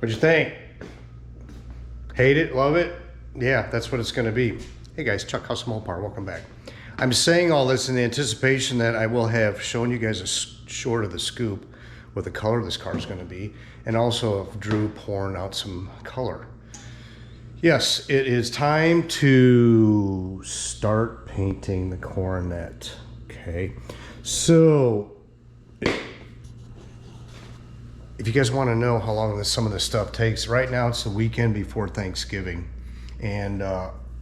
What'd you think? Hate it? Love it? Yeah, that's what it's going to be. Hey guys, Chuck Custom Mopar, welcome back. I'm saying all this in the anticipation that I will have shown you guys a short of the scoop what the color this car is going to be, and also of Drew pouring out some color. Yes, it is time to start painting the Coronet. Okay, so if you guys want to know how long some of this stuff takes, right now it's the weekend before Thanksgiving, and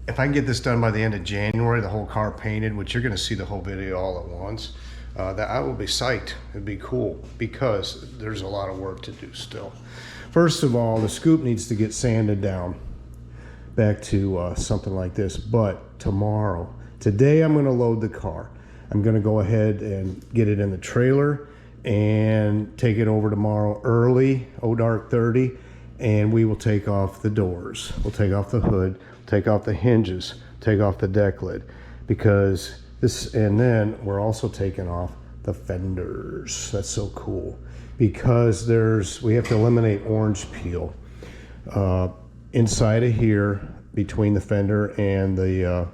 if I can get this done by the end of January, the whole car painted, which you're going to see the whole video all at once, that I will be psyched. It'd be cool because there's a lot of work to do still. First of all, the scoop needs to get sanded down back to something like this. But today I'm going to load the car. I'm going to go ahead and get it in the trailer and take it over tomorrow early, dark 30, and we will take off the doors. We'll take off the hood, take off the hinges, take off the deck lid, because this, and then we're also taking off the fenders. That's so cool because we have to eliminate orange peel inside of here between the fender and the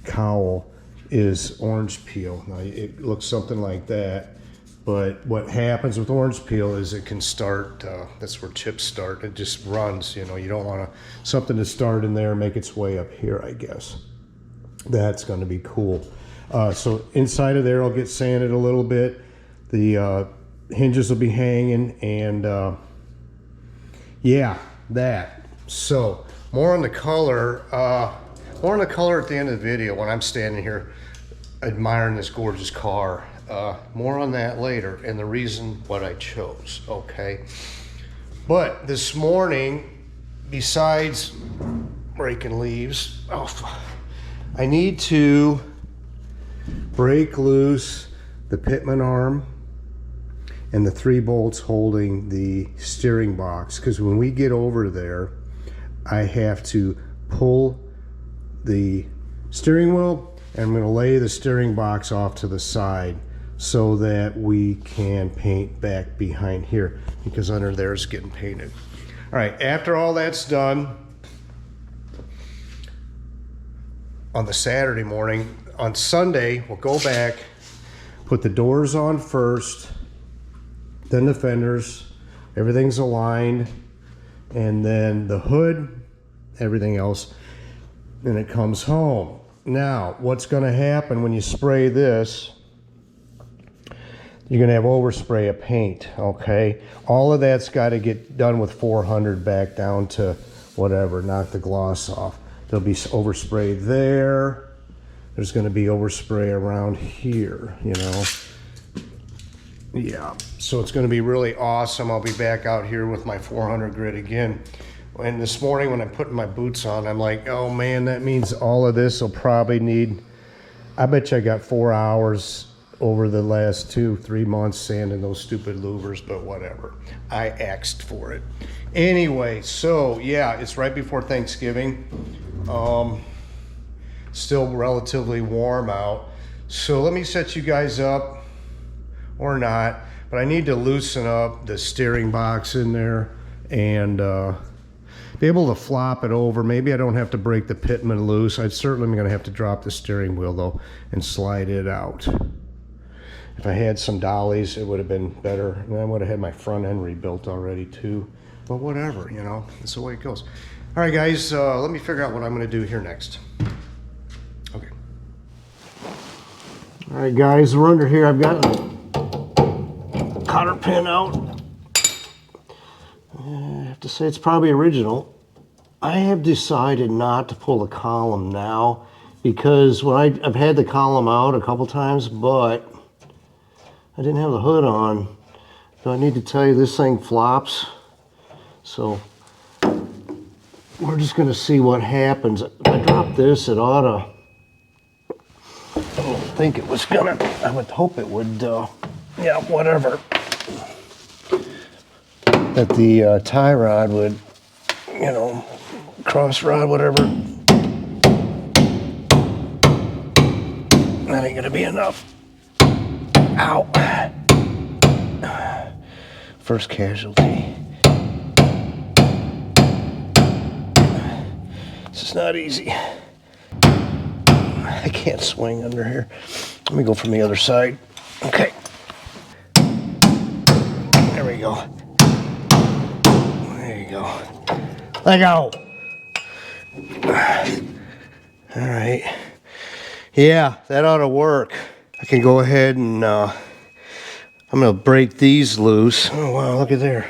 cowl is orange peel. Now it looks something like that, but what happens with orange peel is it can start, that's where chips start. It just runs, you know, you don't want something to start in there and make its way up here, I guess. That's going to be cool. So inside of there, I'll get sanded a little bit. The hinges will be hanging, and yeah, that. So more on the color at the end of the video when I'm standing here admiring this gorgeous car. More on that later, and the reason what I chose, okay? But this morning, besides breaking leaves, I need to break loose the pitman arm and the 3 bolts holding the steering box, because when we get over there, I have to pull the steering wheel, and I'm going to lay the steering box off to the side so that we can paint back behind here, because under there is getting painted. All right, after all that's done, on the Saturday morning, on Sunday, we'll go back, put the doors on first, then the fenders, everything's aligned, and then the hood, everything else, and it comes home. Now, what's gonna happen when you spray this, you're gonna have overspray of paint, okay? All of that's gotta get done with 400 back down to whatever, knock the gloss off. There'll be overspray there. There's gonna be overspray around here, you know? Yeah, so it's gonna be really awesome. I'll be back out here with my 400 grit again. And this morning when I'm putting my boots on, I'm like, oh man, that means all of this will probably need, I bet you I got 4 hours over the last 2-3 months sanding those stupid louvers, but whatever. I asked for it. Anyway, so yeah, it's right before Thanksgiving. Still relatively warm out. So let me set you guys up, or not, but I need to loosen up the steering box in there and be able to flop it over. Maybe I don't have to break the pitman loose. I certainly am going to have to drop the steering wheel though and slide it out. If I had some dollies, it would have been better. And I would have had my front end rebuilt already too. But whatever, you know, that's the way it goes. All right, guys, let me figure out what I'm going to do here next. Okay. All right, guys, we're under here. I've got a cotter pin out. I have to say it's probably original. I have decided not to pull the column now because when I've had the column out a couple times, but I didn't have the hood on. So I need to tell you, this thing flops. So we're just going to see what happens. If I drop this, it ought to, I don't think it was going to, I would hope it would, yeah, whatever. That the tie rod would, you know, cross rod, whatever. That ain't going to be enough. Ow. First casualty. not easy. I can't swing under here. Let me go from the other side. Okay. There we go. There you go. Let go. All right. Yeah, that ought to work. I can go ahead and I'm gonna break these loose. Oh wow, look at there.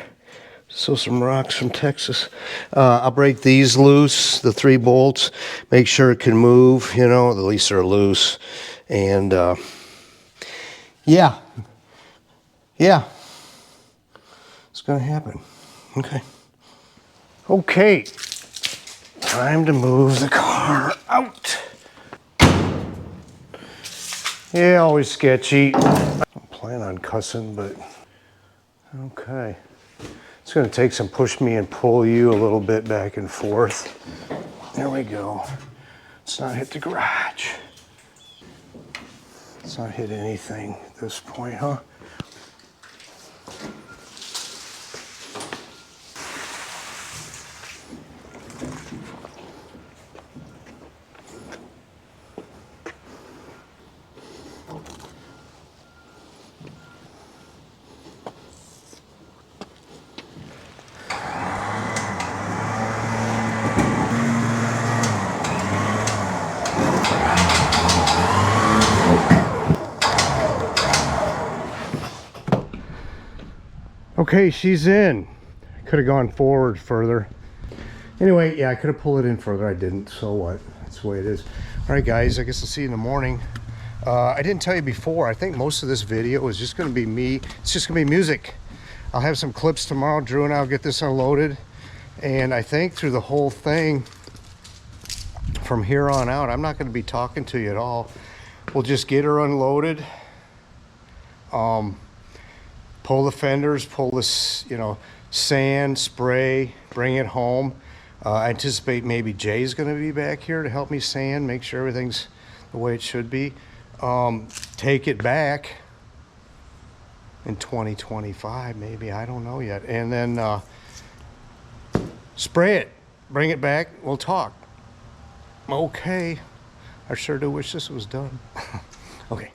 So some rocks from Texas. I'll break these loose, the 3 bolts, make sure it can move, you know, at least they're loose. And yeah, it's gonna happen. Okay, time to move the car out. Yeah, always sketchy. I don't plan on cussing, but okay. It's going to take some push me and pull you a little bit back and forth. There we go. Let's not hit the garage. Let's not hit anything at this point, huh? Okay, she's in. Could have gone forward further. Anyway, yeah, I could have pulled it in further. I didn't, so what? That's the way it is. All right, guys, I guess I'll see you in the morning. I didn't tell you before, I think most of this video is just going to be me. It's just going to be music. I'll have some clips tomorrow. Drew and I'll get this unloaded. And I think through the whole thing, from here on out, I'm not going to be talking to you at all. We'll just get her unloaded. Pull the fenders, pull this, you know, sand, spray, bring it home. I anticipate maybe Jay's going to be back here to help me sand, make sure everything's the way it should be. Take it back in 2025, maybe, I don't know yet. And then spray it, bring it back, we'll talk. Okay, I sure do wish this was done. Okay.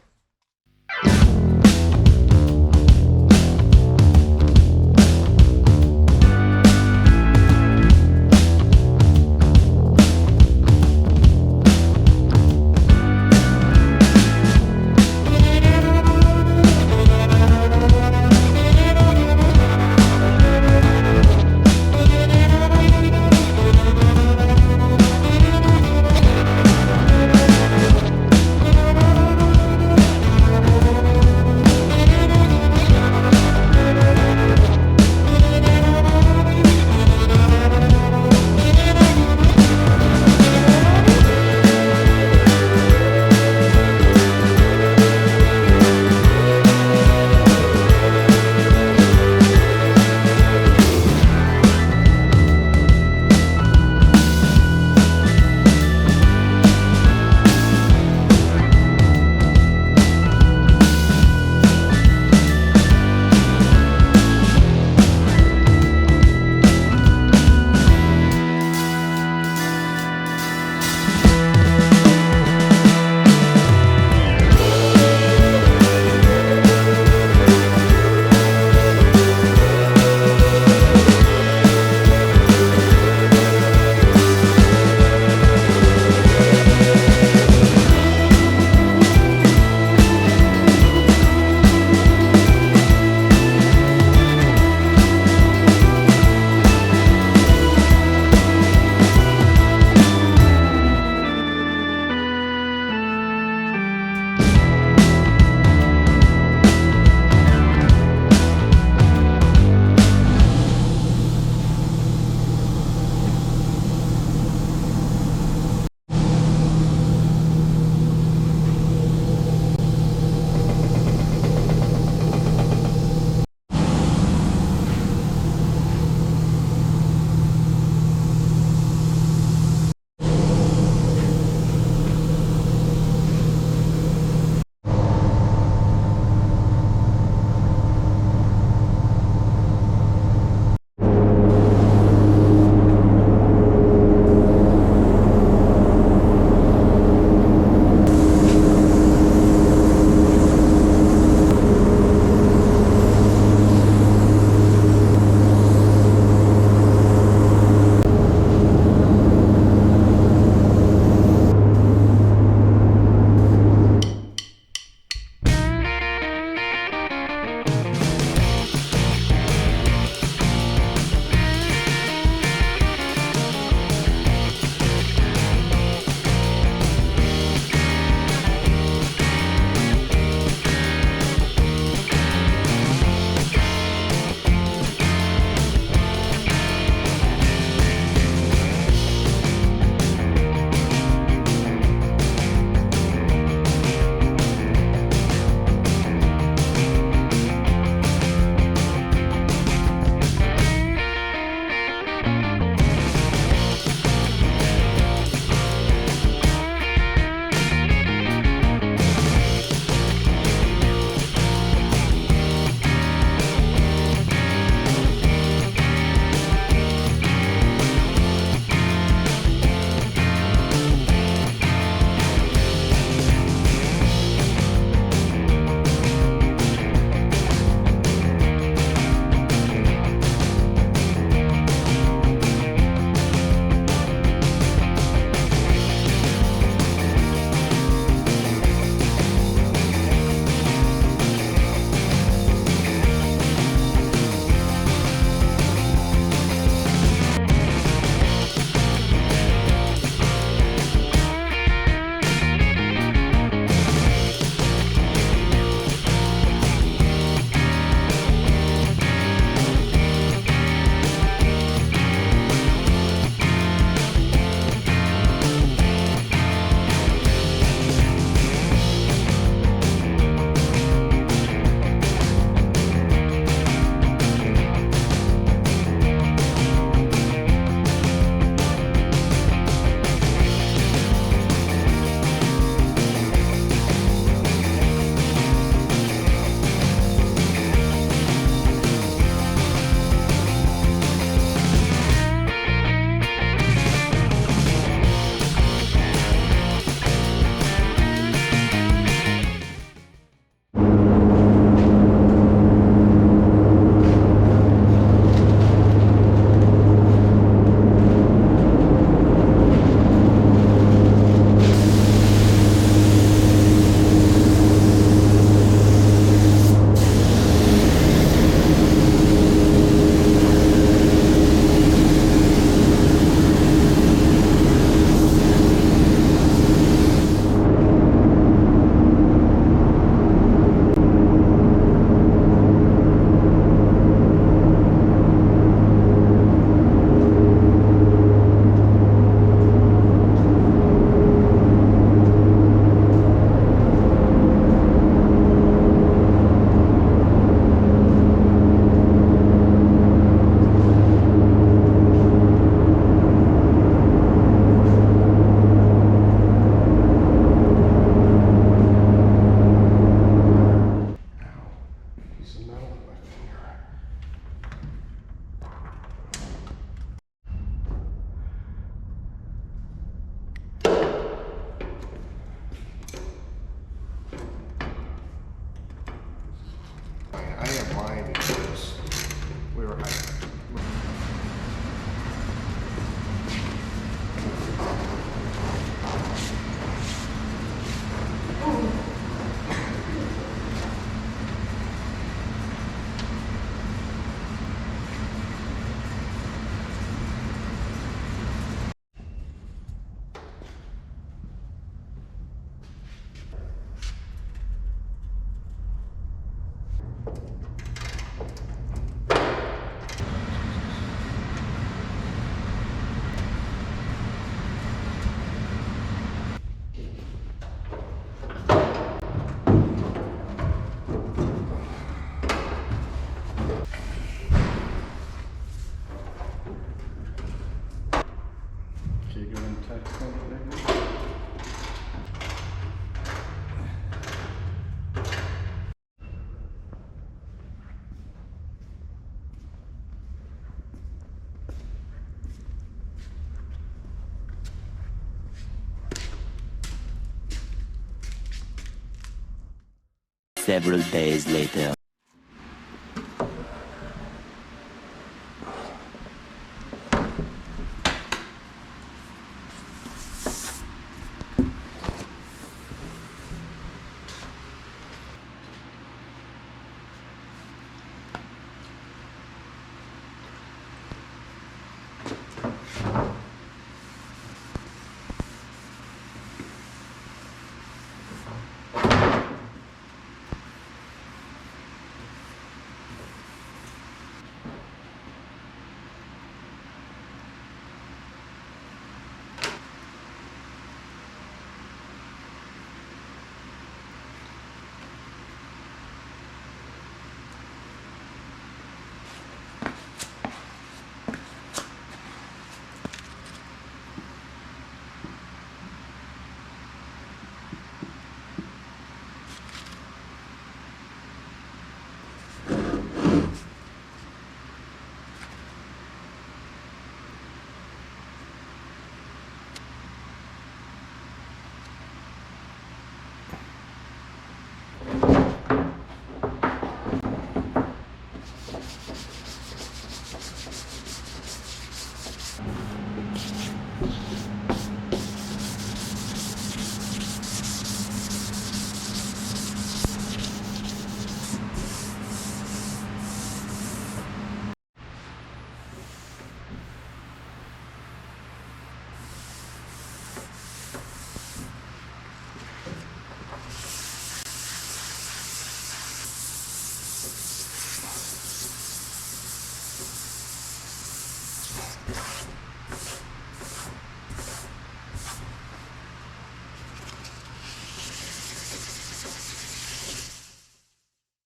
Several days later.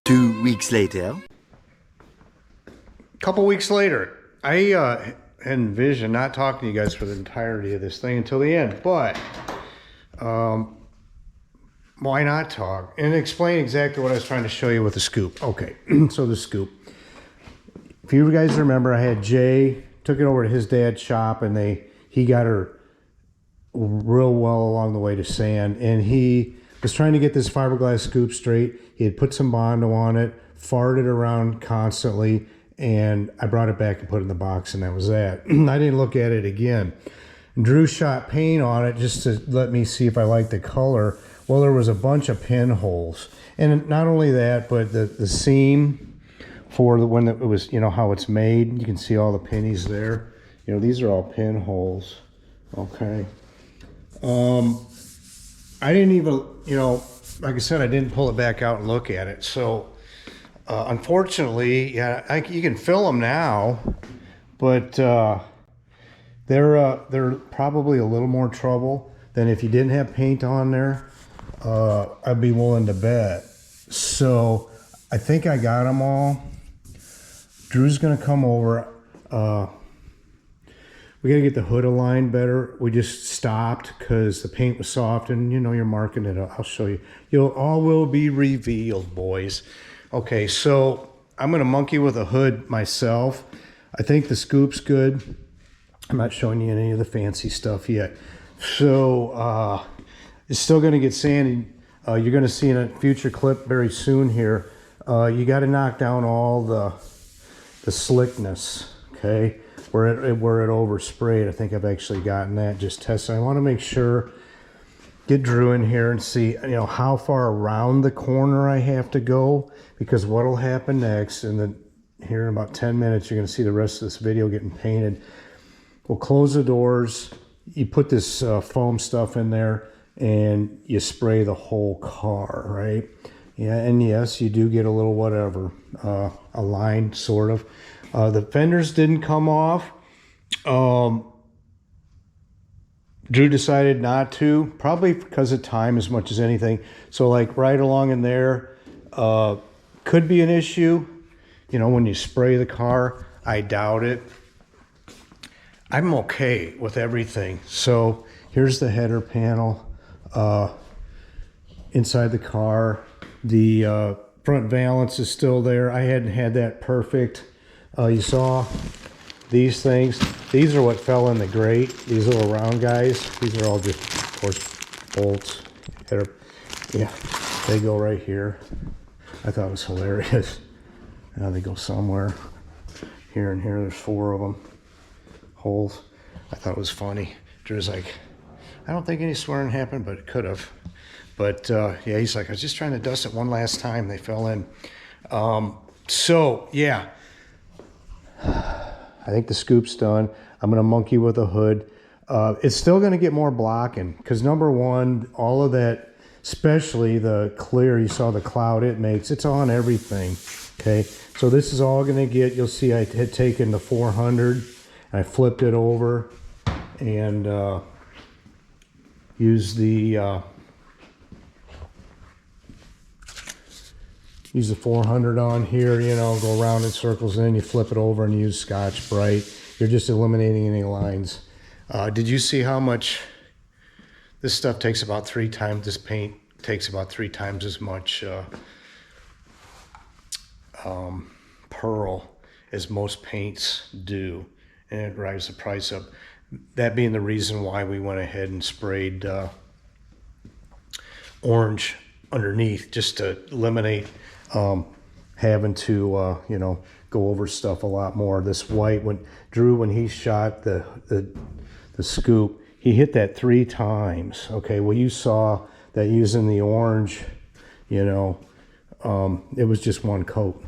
Two weeks later. A couple weeks later, I envisioned not talking to you guys for the entirety of this thing until the end, but why not talk and explain exactly what I was trying to show you with the scoop. Okay, so the scoop. If you guys remember, I had Jay, took it over to his dad's shop, and he got her real well along the way to sand, and he was trying to get this fiberglass scoop straight. He had put some bondo on it, farted around constantly, and I brought it back and put it in the box, and that was that. I didn't look at it again. Drew shot paint on it just to let me see if I liked the color. Well, there was a bunch of pinholes, and not only that, but the seam for the when it was, you know, how it's made. You can see all the pennies there. You know, these are all pinholes. Okay. I didn't even, you know, like I said, I didn't pull it back out and look at it. So, unfortunately, yeah, you can fill them now, but they're probably a little more trouble than if you didn't have paint on there. I'd be willing to bet. So, I think I got them all. Drew's gonna come over. We gotta get the hood aligned better. We just stopped because the paint was soft, and you know, you're marking it up. I'll show you. All will be revealed, boys. Okay, so I'm gonna monkey with a hood myself. I think the scoop's good. I'm not showing you any of the fancy stuff yet. So it's still gonna get sanded. You're gonna see in a future clip very soon here. You gotta knock down all the slickness, okay? Where it oversprayed. I think I've actually gotten that, just testing. I want to make sure, get Drew in here and see, you know, how far around the corner I have to go, because what'll happen next, and then here in about 10 minutes, you're going to see the rest of this video getting painted. We'll close the doors. You put this foam stuff in there, and you spray the whole car, right? Yeah, and yes, you do get a little whatever, a line, sort of. The fenders didn't come off. Drew decided not to, probably because of time as much as anything. So like right along in there, could be an issue. You know, when you spray the car, I doubt it. I'm okay with everything. So here's the header panel inside the car. The front valance is still there. I hadn't had that perfect. You saw these things. These are what fell in the grate. These little round guys. These are all just, of course, bolts. Yeah, they go right here. I thought it was hilarious. Now they go somewhere. Here and here, there's 4 of them. Holes. I thought it was funny. Drew's like, I don't think any swearing happened, but it could have. But yeah, he's like, I was just trying to dust it one last time. They fell in. So yeah, I think the scoop's done. I'm gonna monkey with a hood. It's still gonna get more blocking because number one, all of that, especially the clear, you saw the cloud it makes, it's on everything. Okay, so this is all gonna get, you'll see I had taken the 400 and I flipped it over and used the use the 400 on here, you know, go around in circles, and then you flip it over and use Scotch Brite. You're just eliminating any lines. Did you see how much this stuff takes? About 3 times, this paint takes about 3 times as much pearl as most paints do, and it drives the price up. That being the reason why we went ahead and sprayed orange underneath, just to eliminate having to you know, go over stuff a lot more. This white, when Drew, when he shot the scoop, he hit that 3 times. Okay, well, you saw that using the orange, you know, it was just 1 coat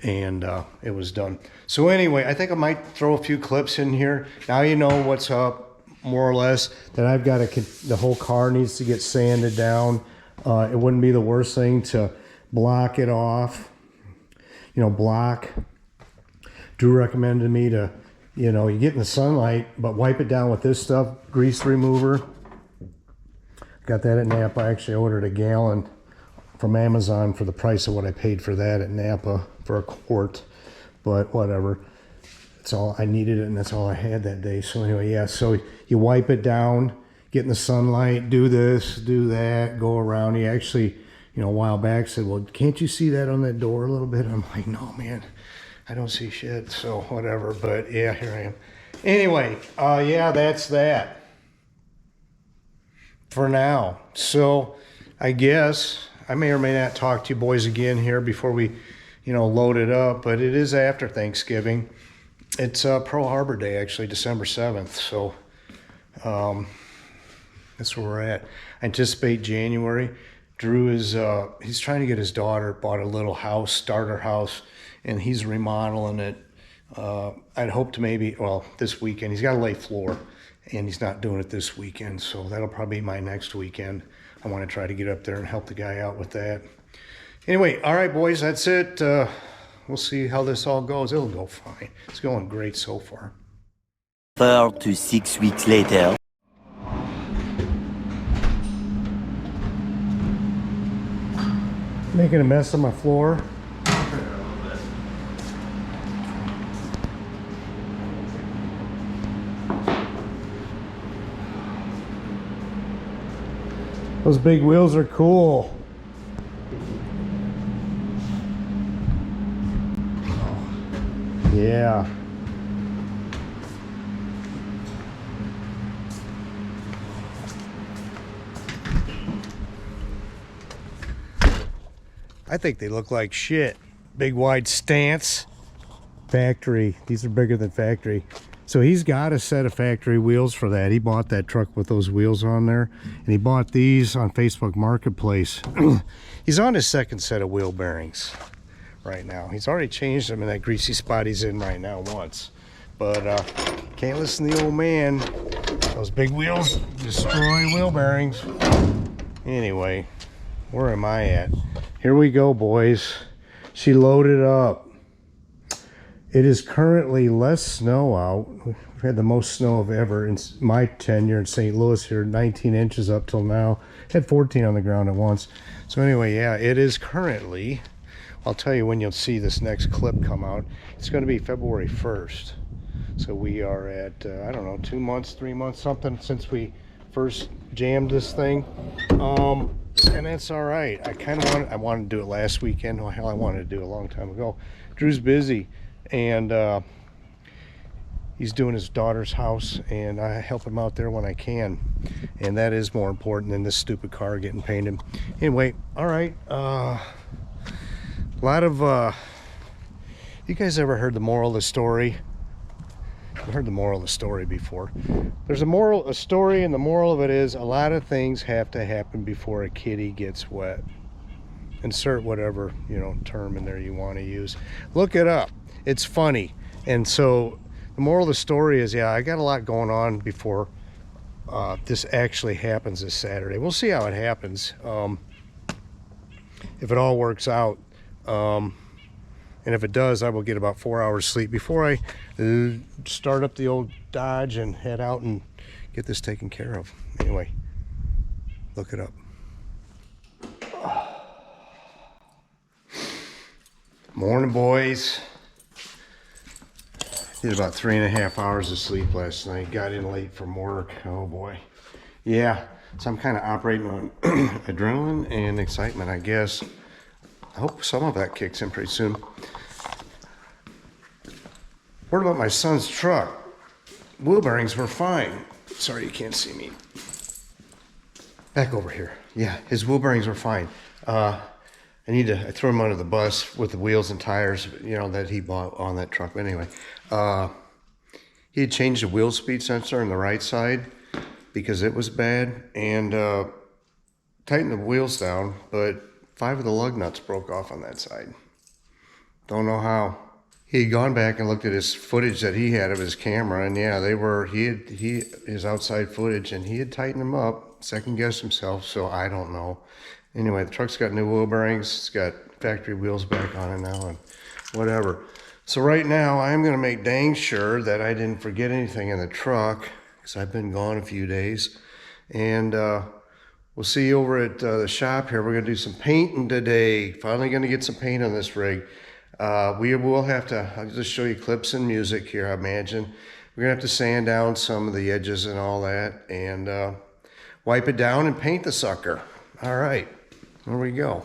and it was done. So anyway, I think I might throw a few clips in here. Now you know what's up, more or less. That I've got the whole car needs to get sanded down. It wouldn't be the worst thing to block it off, you know, block. Drew recommended me to, you know, you get in the sunlight, but wipe it down with this stuff, grease remover. Got that at Napa. I actually ordered a gallon from Amazon for the price of what I paid for that at Napa for a quart, but whatever. That's all I needed, and that's all I had that day. So anyway, yeah, so you wipe it down, get in the sunlight, do this, do that, go around. He actually, you know, a while back said, well, can't you see that on that door a little bit? I'm like, no, man, I don't see shit. So whatever, but yeah, here I am. Anyway, yeah, that's that for now. So I guess I may or may not talk to you boys again here before we, you know, load it up, but it is after Thanksgiving. It's Pearl Harbor Day, actually, December 7th. So that's where we're at. I anticipate January. Drew is, he's trying to get his daughter, bought a little house, starter house, and he's remodeling it. I'd hope to maybe, well, this weekend. He's got to lay floor, and he's not doing it this weekend, so that'll probably be my next weekend. I want to try to get up there and help the guy out with that. Anyway, all right, boys, that's it. We'll see how this all goes. It'll go fine. It's going great so far. 4 to 6 weeks later. Making a mess of my floor. Those big wheels are cool. Yeah. I think they look like shit. Big wide stance. Factory. These are bigger than factory. So he's got a set of factory wheels for that. He bought that truck with those wheels on there. And he bought these on Facebook Marketplace. He's on his 2nd set of wheel bearings right now. He's already changed them in that greasy spot he's in right now once. But can't listen to the old man. Those big wheels destroy wheel bearings. Anyway, where am I at? Here we go, boys. She loaded up. It is currently less snow out. We've had the most snow of ever in my tenure in St. Louis here, 19 inches up till now. Had 14 on the ground at once. So anyway, yeah, it is currently, I'll tell you when you'll see this next clip come out. It's going to be February 1st. So we are at, I don't know, 2 months, 3 months, something since we first jammed this thing. And that's all right. I wanted to do it last weekend. Well, hell, I wanted to do it a long time ago. Drew's busy. And he's doing his daughter's house, and I help him out there when I can, and that is more important than this stupid car getting painted. Anyway, all right, A lot of, you guys ever heard the moral of the story? I've heard the moral of the story before. There's a story, and the moral of it is a lot of things have to happen before a kitty gets wet. Insert whatever, term in there you want to use. Look it up. It's funny. And so the moral of the story is, yeah, I got a lot going on before this actually happens this Saturday. We'll see how it happens. If it all works out. And if it does, I will get about 4 hours sleep before I start up the old Dodge and head out and get this taken care of. Anyway, look it up. Morning, boys. Did about 3.5 hours of sleep last night. Got in late from work. Oh boy. Yeah, so I'm kind of operating on adrenaline and excitement, I guess. I hope some of that kicks in pretty soon. What about my son's truck? Wheel bearings were fine. Sorry you can't see me. Back over here. Yeah, his wheel bearings were fine. I threw him under the bus with the wheels and tires, that he bought on that truck. But anyway, he had changed the wheel speed sensor on the right side because it was bad, and tightened the wheels down, but 5 of the lug nuts broke off on that side. Don't know how. He had gone back and looked at his footage that he had of his camera, and yeah, his outside footage, and he had tightened them up, second guessed himself, so I don't know. Anyway, the truck's got new wheel bearings, it's got factory wheels back on it now, and whatever. So right now, I'm gonna make dang sure that I didn't forget anything in the truck, because I've been gone a few days, and we'll see you over at the shop here. We're gonna do some painting today. Finally gonna get some paint on this rig. We will have to, I'll just show you clips and music here, I imagine. We're gonna have to sand down some of the edges and all that, and wipe it down and paint the sucker. All right, here we go.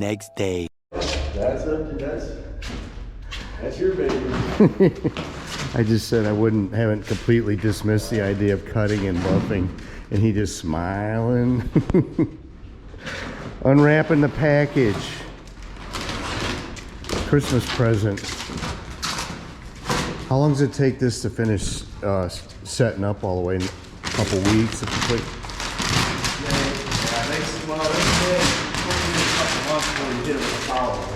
next day. That's your baby. I just said I haven't completely dismissed the idea of cutting and buffing, and he just smiling. Unwrapping the package. Christmas present. How long does it take this to finish setting up all the way? A couple weeks?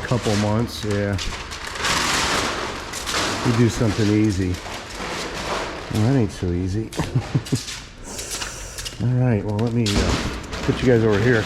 Couple months, yeah. We do something easy. Well, that ain't so easy. All right, well, let me put you guys over here.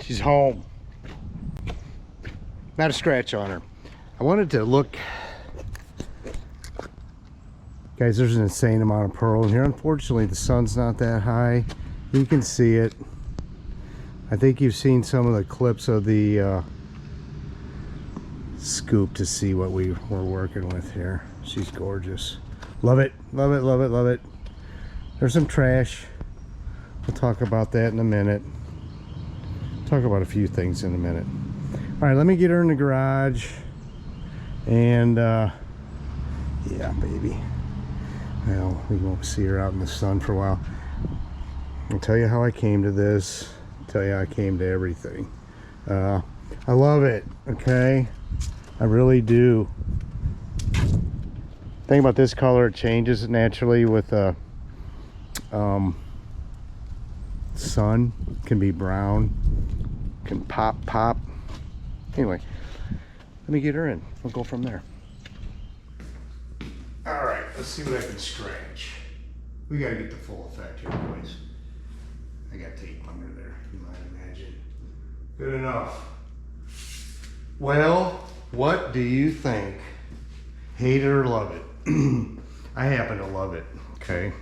She's home. Not a scratch on her. I wanted to look. Guys, there's an insane amount of pearl in here. Unfortunately, the sun's not that high. You can see it. I think you've seen some of the clips of the scoop to see what we were working with here. She's gorgeous. Love it, love it, love it, love it. There's some trash. We'll talk about that in a minute. Talk about a few things in a minute. All right, let me get her in the garage. And yeah, baby. Well, we won't see her out in the sun for a while. I'll tell you how I came to this. I'll tell you how I came to everything. I love it, okay? I really do. Thing about this color, it changes naturally with sun. Can be brown, can pop. Anyway, let me get her in. We'll go from there. All right, let's see what I can scratch. We gotta get the full effect here, boys. I got tape under there, you might imagine. Good enough. Well, what do you think? Hate it or love it? I happen to love it, okay?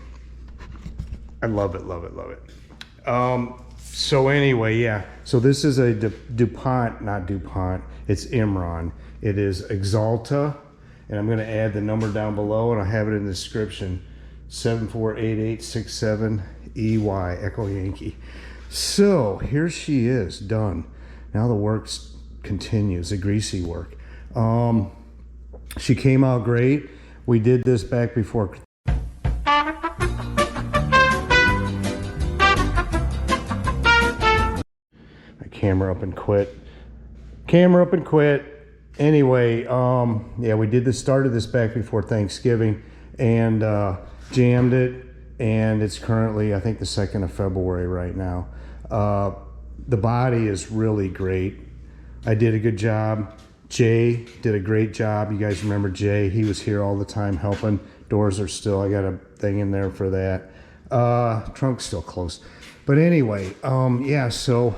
I love it, love it, love it. So anyway, yeah. So this is a DuPont, not DuPont, it's Imron. It is Xalta, and I'm gonna add the number down below, and I'll have it in the description. 748867EY, Echo Yankee. So here she is, done. Now the work continues, the greasy work. She came out great. We did this back before. My camera up and quit. Camera up and quit. Anyway, yeah, we started this back before Thanksgiving and jammed it, and it's currently, I think, the 2nd of February right now. The body is really great. I did a good job. Jay did a great job. You guys remember Jay? He was here all the time helping. Doors are still, I got a thing in there for that. Trunk's still closed. But anyway, yeah, so,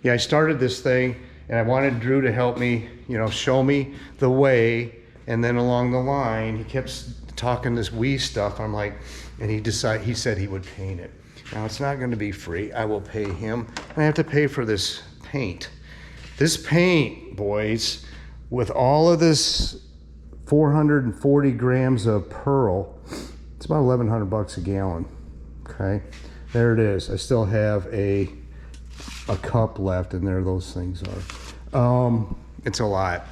yeah, I started this thing, and I wanted Drew to help me, you know, show me the way. And then along the line, he kept talking this wee stuff. I'm like, and he said he would paint it. Now, it's not going to be free. I will pay him, and I have to pay for this paint. This paint, boys, with all of this 440 grams of pearl, it's about 1,100 bucks a gallon. Okay, there it is. I still have a cup left, and there those things are. It's a lot.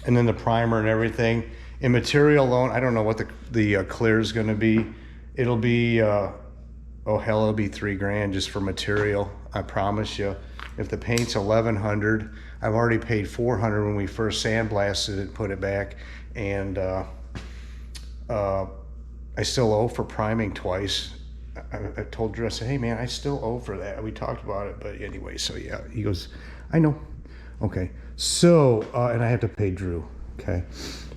And then the primer and everything. In material alone, I don't know what the clear is going to be. It'll be, oh hell, it'll be $3,000 just for material. I promise you. If the paint's 1,100, I've already paid 400 when we first sandblasted it and put it back, and I still owe for priming twice. I told Drew, I said, hey man, I still owe for that. We talked about it, but anyway, so yeah. He goes, I know. Okay, so, and I have to pay Drew, okay?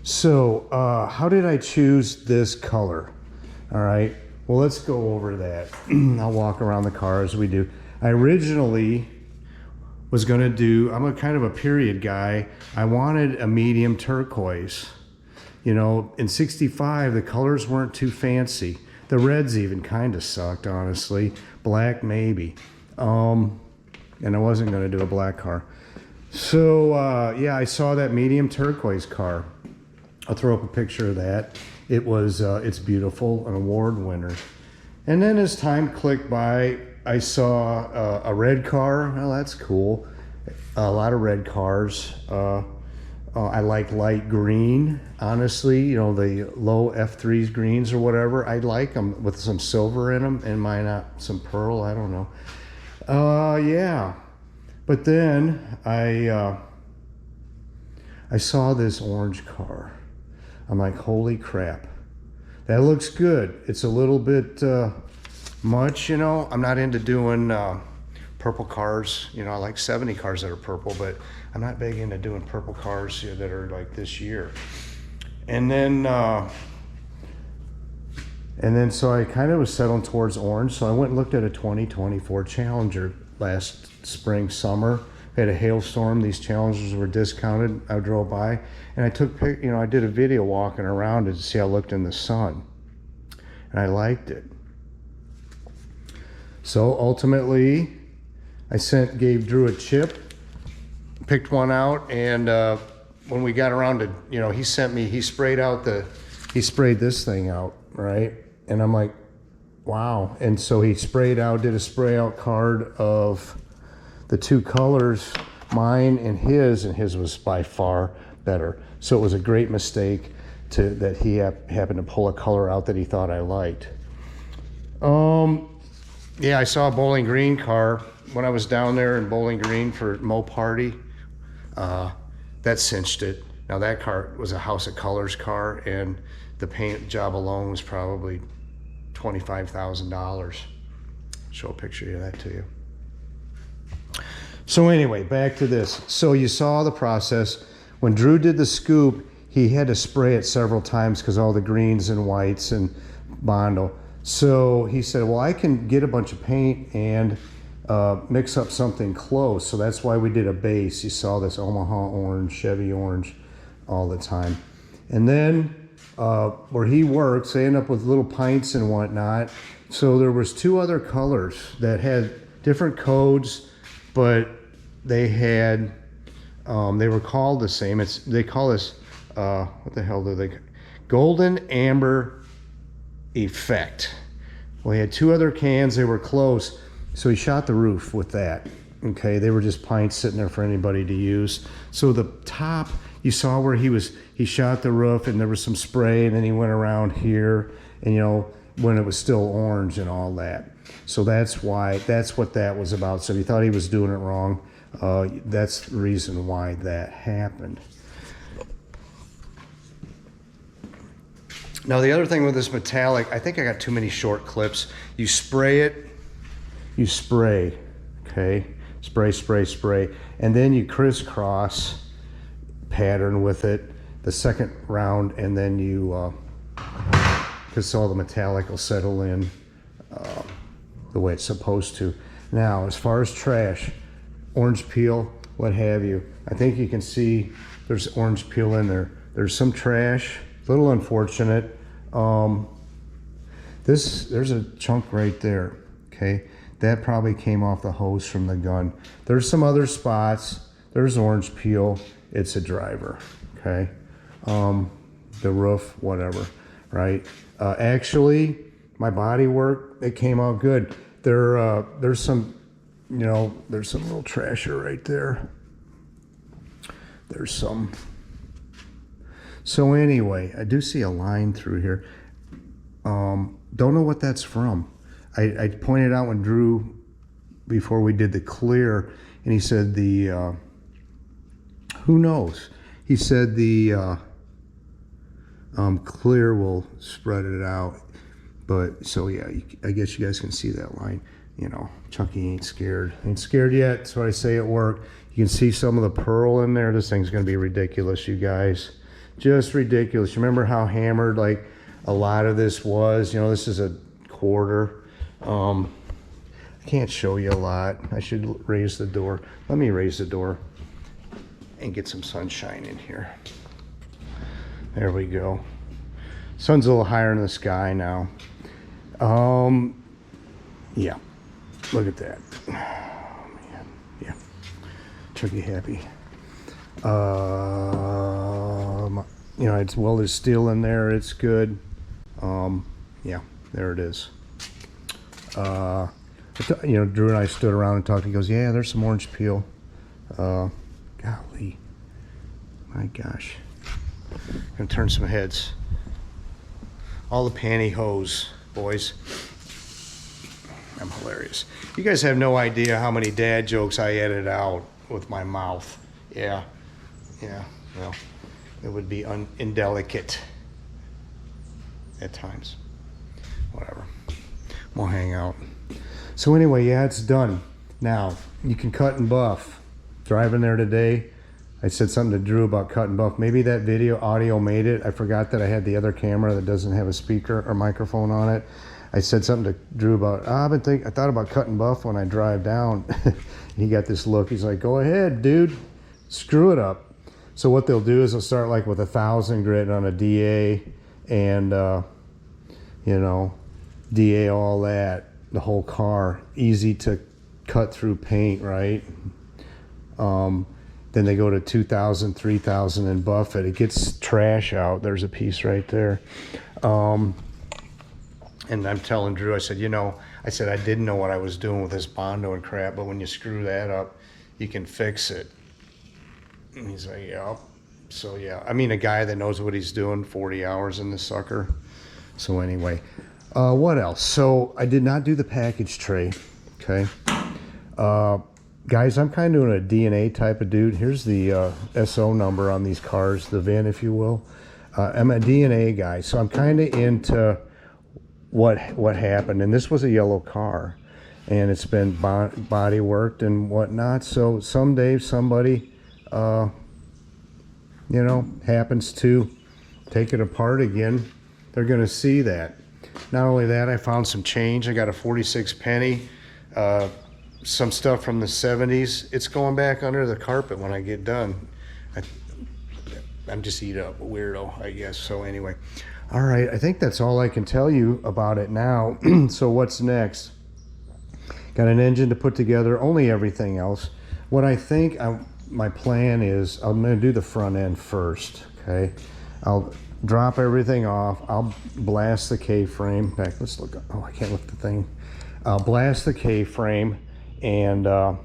So, how did I choose this color? All right, well, let's go over that. I'll walk around the car as we do. I originally was gonna do, I'm a kind of a period guy. I wanted a medium turquoise. You know, in 65, the colors weren't too fancy. The reds even kind of sucked, honestly. Black, maybe. And I wasn't gonna do a black car. So, yeah, I saw that medium turquoise car. I'll throw up a picture of that. It was, it's beautiful, an award winner. And then as time clicked by, I saw a red car. Well, that's cool. A lot of red cars. I like light green, honestly. You know, the low F3s greens or whatever. I like them with some silver in them, and why not some pearl? I don't know. Yeah. But then I saw this orange car. I'm like, holy crap. That looks good. It's a little bit much, you know. I'm not into doing purple cars. You know, I like 70 cars that are purple, but I'm not big into doing purple cars that are like this year. And then so I kind of was settling towards orange. So I went and looked at a 2024 Challenger last spring, summer. We had a hailstorm. These Challengers were discounted. I drove by and I took, you know, I did a video walking around to see how it looked in the sun. And I liked it. So ultimately, I gave Drew a chip, picked one out, and when we got around to, you know, he sprayed this thing out, right? And I'm like, wow. And so he did a spray out card of the two colors, mine and his was by far better. So it was a great mistake that he happened to pull a color out that he thought I liked. Yeah, I saw a Bowling Green car when I was down there in Bowling Green for Mopar. That cinched it. Now that car was a House of Colors car, and the paint job alone was probably $25,000. Show a picture of that to you. So anyway, back to this. So you saw the process. When Drew did the scoop, he had to spray it several times because all the greens and whites and bondo. So he said, well, I can get a bunch of paint and mix up something close. So that's why we did a base. You saw this Omaha orange, Chevy orange all the time. And then where he works, they end up with little pints and whatnot. So there was two other colors that had different codes, but they had, they were called the same. They call this, what the hell do they, Golden Amber Effect. Well, he had two other cans, they were close, so he shot the roof with that. Okay, they were just pints sitting there for anybody to use. So the top, you saw where he shot the roof and there was some spray, and then he went around here, and you know, when it was still orange and all that. So that's what that was about. So if you thought he was doing it wrong, that's the reason why that happened. Now the other thing with this metallic, I think I got too many short clips. You spray it, you spray, okay? Spray, spray, spray. And then you crisscross pattern with it the second round, and then you, because all the metallic will settle in the way it's supposed to. Now, as far as trash, orange peel, what have you, I think you can see there's orange peel in there. There's some trash, a little unfortunate. There's a chunk right there, okay? That probably came off the hose from the gun. There's some other spots. There's orange peel. It's a driver, okay? The roof, whatever, right? Actually, my body work, it came out good. There's some, you know, there's some little trasher right there. There's some. So anyway, I do see a line through here. Don't know what that's from. I pointed out when Drew, before we did the clear, and he said who knows? He said the clear will spread it out. But, so yeah, I guess you guys can see that line. You know, Chucky ain't scared. Ain't scared yet, that's what I say at work. You can see some of the pearl in there. This thing's gonna be ridiculous, you guys. Just ridiculous. You remember how hammered, like, a lot of this was? You know, this is a quarter. I can't show you a lot. I should raise the door. Let me raise the door and get some sunshine in here. There we go. Sun's a little higher in the sky now. Yeah, look at that. Oh man, yeah. Chucky happy. You know, it's welded steel in there. It's good. Yeah, there it is. You know, Drew and I stood around and talked. He goes, "Yeah, there's some orange peel." Golly, my gosh. Gonna turn some heads. All the pantyhose, boys. I'm hilarious. You guys have no idea how many dad jokes I edit out with my mouth. Yeah, well, it would be indelicate at times. Whatever, we'll hang out. So anyway, yeah, it's done. Now, you can cut and buff. Driving there today, I said something to Drew about cut and buff. Maybe that audio made it. I forgot that I had the other camera that doesn't have a speaker or microphone on it. I said something to Drew about, I thought about cut and buff when I drive down. He got this look. He's like, go ahead, dude, screw it up. So what they'll do is they'll start like with 1,000 grit on a DA and, you know, DA all that, the whole car, easy to cut through paint, right? Then they go to 2,000, 3,000 and buff it. It gets trash out. There's a piece right there. And I'm telling Drew, I said, you know, I didn't know what I was doing with this bondo and crap, but when you screw that up, you can fix it. And he's like, yeah. So yeah, I mean, a guy that knows what he's doing, 40 hours in this sucker. So anyway, what else? So I did not do the package tray, okay? Guys, I'm kind of doing a DNA type of dude. Here's the SO number on these cars, the VIN, if you will. I'm a DNA guy, so I'm kind of into what happened. And this was a yellow car, and it's been body worked and whatnot. So someday somebody, you know, happens to take it apart again, they're going to see that. Not only that, I found some change. I got a 46 penny. Some stuff from the 70s. It's going back under the carpet when I get done. I'm just a weirdo, I guess. So anyway, all right, I think that's all I can tell you about it now. So what's next? Got an engine to put together, only everything else. What I think my plan is, I'm going to do the front end first, okay? I'll drop everything off. I'll blast the K-frame. In fact, let's look. Oh, I can't lift the thing. I'll blast the K-frame and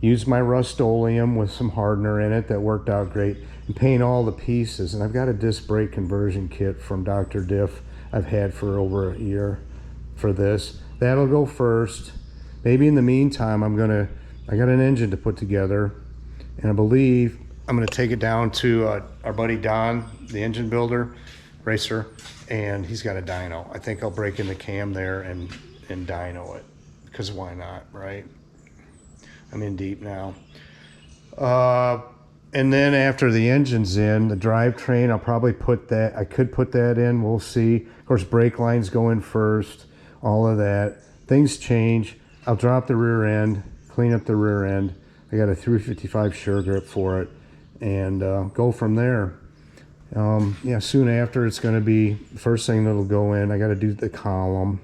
use my Rust-Oleum with some hardener in it that worked out great, and paint all the pieces. And I've got a disc brake conversion kit from Dr. Diff I've had for over a year for this. that'll go first. Maybe in the meantime, I got an engine to put together, and I believe I'm gonna take it down to our buddy Don, the engine builder, racer, and he's got a dyno. I think I'll break in the cam there and dyno it, because why not, right? I'm in deep now. And then after the engine's in, the drivetrain, I'll probably put that, I could put that in, we'll see. Of course, brake lines go in first, all of that. Things change. I'll drop the rear end, clean up the rear end. I got a 355 sure grip for it, and go from there. Yeah, soon after, it's going to be the first thing that'll go in. I got to do the column.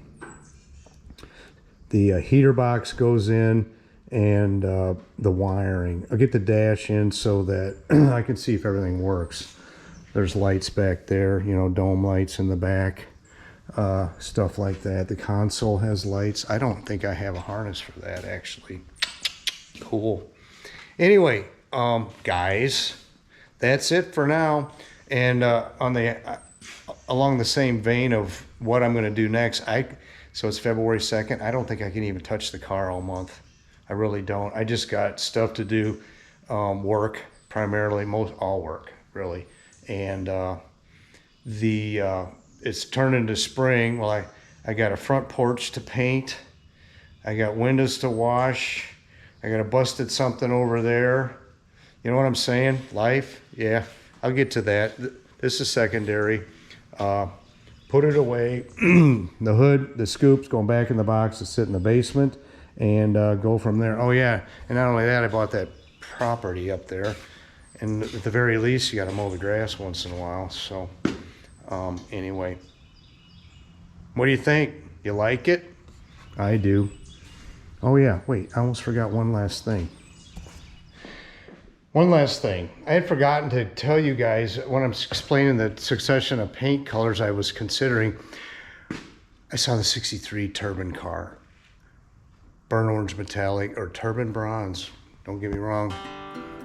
The heater box goes in, and the wiring. I'll get the dash in so that I can see if everything works. There's lights back there, you know, dome lights in the back, stuff like that. The console has lights. I don't think I have a harness for that, actually. Cool. Anyway, guys, that's it for now. And along the same vein of what I'm going to do next, so it's February 2nd. I don't think I can even touch the car all month. I really don't. I just got stuff to do, work primarily, all work really, and it's turned into spring. Well, I got a front porch to paint. I got windows to wash. I got a busted something over there. You know what I'm saying? Life, yeah. I'll get to that. This is secondary. Put it away. The hood, the scoop's going back in the box to sit in the basement, and go from there. Oh yeah, and not only that, I bought that property up there, and at the very least, you got to mow the grass once in a while. So anyway, what do you think? You like it? I do. Oh yeah, wait, I almost forgot one last thing. One last thing. I had forgotten to tell you guys when I'm explaining the succession of paint colors I was considering. I saw the 63 turbine car. Burnt orange metallic, or turbine bronze, don't get me wrong.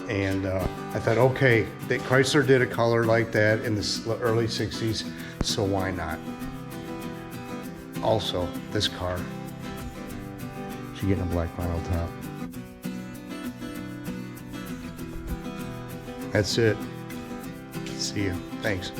And I thought, okay, Chrysler did a color like that in the early 60s, so why not? Also, this car, she's getting a black vinyl top. That's it. See you. Thanks.